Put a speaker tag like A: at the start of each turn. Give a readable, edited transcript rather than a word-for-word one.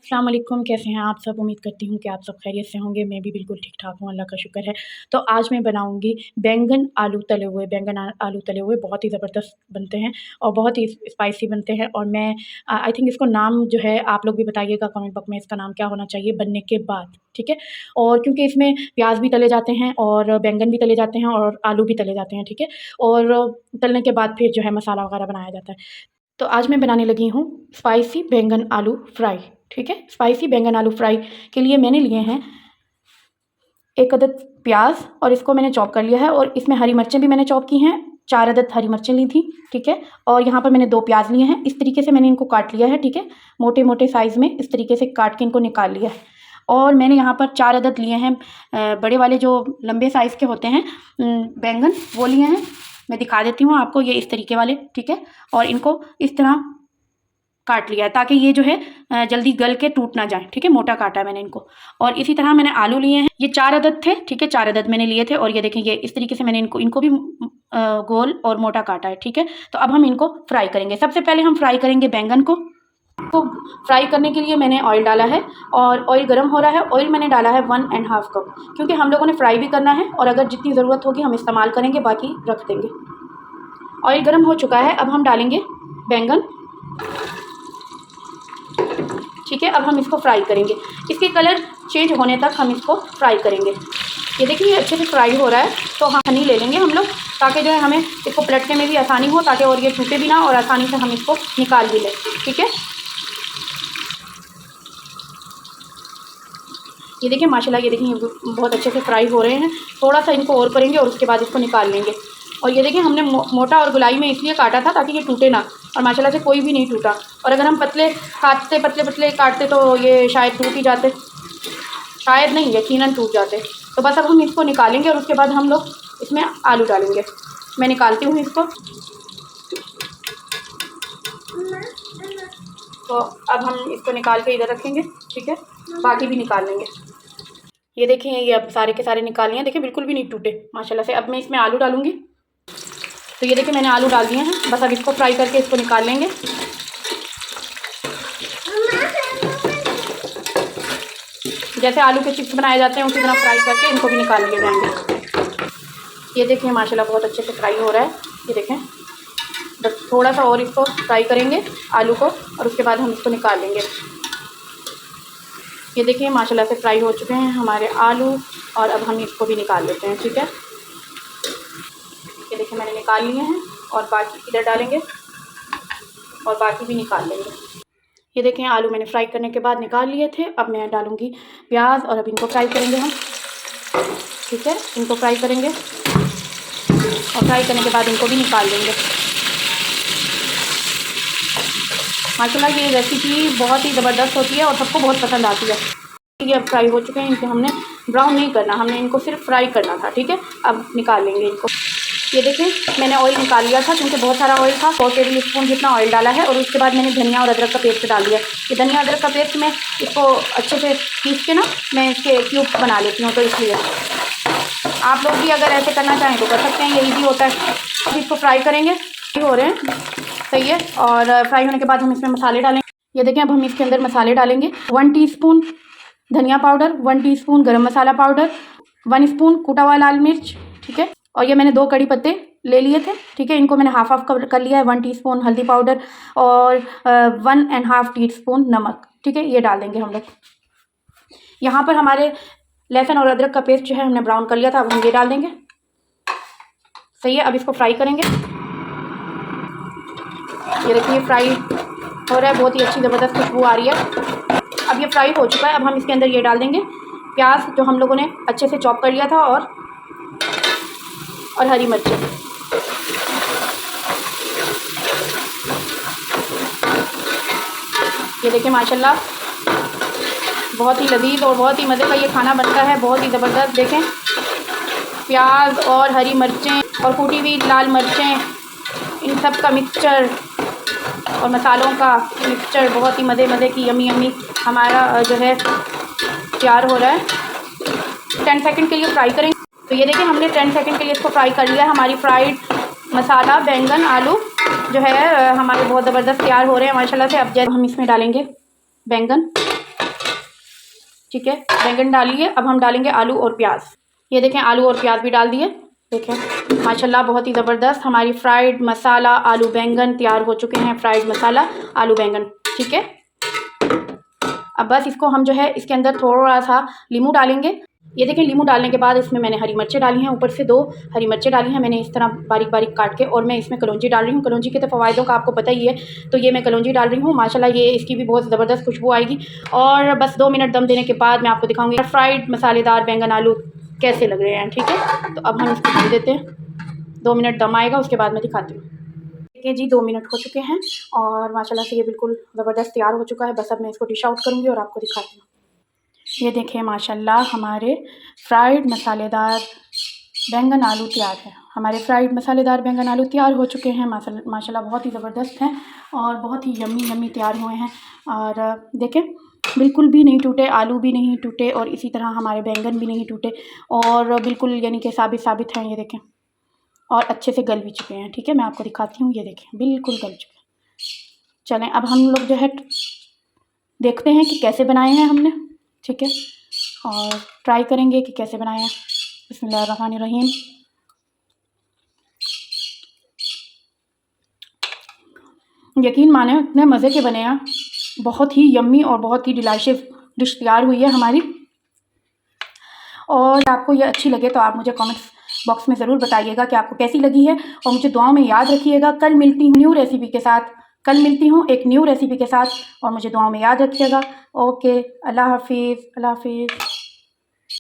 A: अस्सलाम वालेकुम, कैसे हैं आप सब? उम्मीद करती हूँ कि आप सब खैरियत से होंगे। मैं भी बिल्कुल ठीक-ठाक हूँ, अल्लाह का शुक्र है। तो आज मैं बनाऊँगी बैंगन आलू तले हुए। आलू तले हुए बहुत ही ज़बरदस्त बनते हैं और बहुत ही स्पाइसी बनते हैं और मैं आई थिंक इसको नाम जो है आप लोग भी बताइएगा कमेंट बॉक्स में इसका नाम क्या होना चाहिए बनने के बाद, ठीक है? और क्योंकि इसमें प्याज़ भी तले जाते हैं और बैंगन भी तले जाते हैं और आलू भी तले जाते हैं, ठीक है? और तलने के बाद फिर जो है मसाला वगैरह बनाया जाता है। तो आज मैं बनाने लगी हूँ स्पाइसी बैंगन आलू फ्राई, ठीक है? स्पाइसी बैंगन आलू फ्राई के लिए मैंने लिए हैं 1 अदद प्याज़ और इसको मैंने चॉप कर लिया है और इसमें हरी मिर्चें भी मैंने चॉप की हैं, 4 अदद हरी मिर्चें ली थी, ठीक है? और यहाँ पर मैंने 2 प्याज़ लिए हैं, इस तरीके से मैंने इनको काट लिया है, ठीक है? मोटे-मोटे साइज़ में इस तरीके से काट के इनको निकाल लिया है। और मैंने यहाँ पर 4 अदद लिए हैं बड़े वाले जो लंबे साइज़ के होते हैं बैंगन, वो लिए हैं। मैं दिखा देती हूँ आपको, ये इस तरीके वाले, ठीक है? और इनको इस तरह काट लिया है ताकि ये जो है जल्दी गल के टूट ना जाए, ठीक है? मोटा काटा है मैंने इनको। और इसी तरह मैंने आलू लिए हैं, ये 4 अदद थे, ठीक है? 4 अदद मैंने लिए थे और ये देखें ये इस तरीके से मैंने इनको भी गोल और मोटा काटा है, ठीक है? तो अब हम इनको फ्राई करेंगे। सबसे पहले हम फ्राई करेंगे बैंगन को। तो फ्राई करने के लिए मैंने ऑयल डाला है और ऑयल गर्म हो रहा है। ऑयल मैंने डाला है 1 एंड हाफ कप, क्योंकि हम लोगों ने फ्राई भी करना है और अगर जितनी ज़रूरत होगी हम इस्तेमाल करेंगे, बाकी रख देंगे। ऑयल गर्म हो चुका है, अब हम डालेंगे बैंगन, ठीक है? अब हम इसको फ्राई करेंगे, इसके कलर चेंज होने तक हम इसको फ्राई करेंगे। ये देखिए ये अच्छे से फ्राई हो रहा है, तो हनी ले लेंगे हम लोग ताकि जो है हमें इसको पलटने में भी आसानी हो, ताकि और ये टूटे भी ना और आसानी से हम इसको निकाल भी लें, ठीक है? ये देखिए माशाल्लाह, ये देखिए बहुत अच्छे से फ्राई हो रहे हैं। थोड़ा सा इनको और करेंगे और उसके बाद इसको निकाल लेंगे। और ये देखिए हमने मोटा और गोलाई में इसलिए काटा था ताकि ये टूटे ना, और माशाल्लाह से कोई भी नहीं टूटा। और अगर हम पतले काटते पतले काटते तो ये शायद टूट ही जाते, शायद नहीं यकीनन टूट जाते। तो बस अब हम इसको निकालेंगे और उसके बाद हम लोग इसमें आलू डालेंगे। मैं निकालती हूँ इसको। तो अब हम इसको निकाल के इधर रखेंगे, ठीक है? बाकी भी निकाल लेंगे। ये देखें ये अब सारे के सारे निकाल लिए हैं, देखिए बिल्कुल भी नहीं टूटे माशाल्लाह से। अब मैं इसमें आलू डालूँगी। तो ये देखिए मैंने आलू डाल दिए हैं, बस अब इसको फ्राई करके इसको निकाल लेंगे। जैसे आलू के चिप्स बनाए जाते हैं उसी तरह फ्राई करके इनको भी निकाल लिए जाएंगे। ये देखिए माशाल्लाह बहुत अच्छे से फ्राई हो रहा है। ये देखें बस थोड़ा सा और इसको फ्राई करेंगे आलू को और उसके बाद हम इसको निकाल लेंगे। ये देखिए माशाल्लाह से फ्राई हो चुके हैं हमारे आलू और अब हम इसको भी निकाल लेते हैं, ठीक है? ये देखिए मैंने निकाल लिए हैं और बाकी इधर डालेंगे और बाकी भी निकाल लेंगे। ये देखें आलू मैंने फ्राई करने के बाद निकाल लिए थे। अब मैं डालूँगी प्याज और अब इनको फ्राई करेंगे हम, ठीक है? इनको फ्राई करेंगे और फ्राई करने के बाद इनको भी निकाल लेंगे। माशाल्लाह ये रेसिपी बहुत ही ज़बरदस्त होती है और सबको बहुत पसंद आती है। ये अब फ्राई हो चुके हैं, इनको हमने ब्राउन नहीं करना, हमने इनको सिर्फ फ्राई करना था, ठीक है? अब निकाल लेंगे इनको। ये देखें मैंने ऑयल निकाल लिया था क्योंकि बहुत सारा ऑयल था, 100 टेबल स्पून जितना ऑयल डाला है और उसके बाद मैंने धनिया और अदरक का पेस्ट डाल दिया। ये धनिया अदरक का पेस्ट मैं इसको अच्छे से पीस के ना मैं इसके क्यूब बना लेती हूँ, तो इसलिए आप लोग भी अगर ऐसे करना चाहें तो कर सकते हैं, ये ईजी होता है। अब इसको फ्राई करेंगे, हो रहे हैं सही है। और फ्राई होने के बाद हम इसमें मसाले डालेंगे। ये देखें अब हम इसके अंदर मसाले डालेंगे। 1 टीस्पून धनिया पाउडर, 1 टीस्पून गरम मसाला पाउडर, 1 स्पून कूटा हुआ लाल मिर्च, ठीक है? और ये मैंने 2 कड़ी पत्ते ले लिए थे, ठीक है? इनको मैंने हाफ कर लिया है। 1 टीस्पून हल्दी पाउडर और 1 एंड हाफ टीस्पून नमक, ठीक है? ये डाल देंगे हम लोग। यहाँ पर हमारे लहसुन और अदरक का पेस्ट जो है हमने ब्राउन कर लिया था, अब हम ये डाल देंगे, सही है? अब इसको फ्राई करेंगे। ये देखिए फ्राई हो रहा है, बहुत ही अच्छी ज़बरदस्त खुशबू आ रही है। अब ये फ्राई हो चुका है, अब हम इसके अंदर ये डाल देंगे प्याज जो हम लोगों ने अच्छे से चॉप कर लिया था और हरी मिर्चें। ये देखिए माशाल्लाह बहुत ही लजीज और बहुत ही मज़े का ये खाना बनता है, बहुत ही ज़बरदस्त। देखें प्याज और हरी मिर्चें और कूटी हुई लाल मिर्चें, इन सब का मिक्सचर और मसालों का मिक्सचर बहुत ही मज़े की यमी हमारा जो है तैयार हो रहा है। 10 सेकंड के लिए फ्राई करेंगे। तो ये देखिए हमने 10 सेकंड के लिए इसको फ्राई कर लिया है। हमारी फ्राइड मसाला बैंगन आलू जो है हमारे बहुत ज़बरदस्त तैयार हो रहे हैं माशाल्लाह से। अब जब हम इसमें डालेंगे बैंगन, ठीक है, बैंगन डालिए। अब हम डालेंगे आलू और प्याज। ये देखें, आलू और प्याज भी डाल दिए। देखें माशाल्लाह बहुत ही ज़बरदस्त हमारी फ्राइड मसाला आलू बैंगन तैयार हो चुके हैं। फ्राइड मसाला आलू बैंगन, ठीक है। अब बस इसको हम जो है इसके अंदर थोड़ा सा नींबू डालेंगे। ये देखें, नींबू डालने के बाद इसमें मैंने हरी मिर्चें डाली हैं, ऊपर से 2 हरी मिर्चें डाली हैं मैंने इस तरह बारीक बारीक काट के। और मैं इसमें कलौंजी डाल रही हूँ। कलौंजी के तो फ़वाइदों का आपको पता ही है, तो ये मैं कलौंजी डाल रही हूँ। माशाल्लाह ये इसकी भी बहुत ज़बरदस्त खुशबू आएगी। और बस 2 मिनट दम देने के बाद मैं आपको दिखाऊँगी फ्राइड मसालेदार बैंगन आलू कैसे लग रहे हैं, ठीक है। तो अब हम इसको भून देते हैं, 2 मिनट दम आएगा उसके बाद मैं दिखाती हूँ। देखिए जी 2 मिनट हो चुके हैं और माशाल्लाह से ये बिल्कुल ज़बरदस्त तैयार हो चुका है। बस अब मैं इसको डिश आउट करूँगी और आपको दिखाती हूँ। ये देखिए माशाल्लाह हमारे फ्राइड मसालेदार बैंगन आलू तैयार है। हमारे फ्राइड मसालेदार बैंगन आलू तैयार हो चुके हैं। माशाल्लाह बहुत ही ज़बरदस्त हैं और बहुत ही यम्मी यम्मी तैयार हुए हैं। और देखें बिल्कुल भी नहीं टूटे, आलू भी नहीं टूटे और इसी तरह हमारे बैंगन भी नहीं टूटे और बिल्कुल यानी कि साबित हैं। ये देखें और अच्छे से गल भी चुके हैं, ठीक है। मैं आपको दिखाती हूँ, ये देखें बिल्कुल गल चुके हैं। चलें अब हम लोग जो है देखते हैं कि कैसे बनाए हैं हमने, ठीक है। और ट्राई करेंगे कि कैसे बनाए हैं। बिस्मिल्लाहिर्रहमानिर्रहीम। यकीन माने इतने मज़े के बने हैं, बहुत ही यम्मी और बहुत ही डिलीशियस डिश तैयार हुई है हमारी। और आपको ये अच्छी लगे तो आप मुझे कमेंट्स बॉक्स में ज़रूर बताइएगा कि आपको कैसी लगी है। और मुझे दुआओं में याद रखिएगा। कल मिलती हूँ न्यू रेसिपी के साथ, कल मिलती हूँ एक न्यू रेसिपी के साथ और मुझे दुआओं में याद रखिएगा। ओके, अल्लाह हाफिज़, अल्लाह हाफिज़।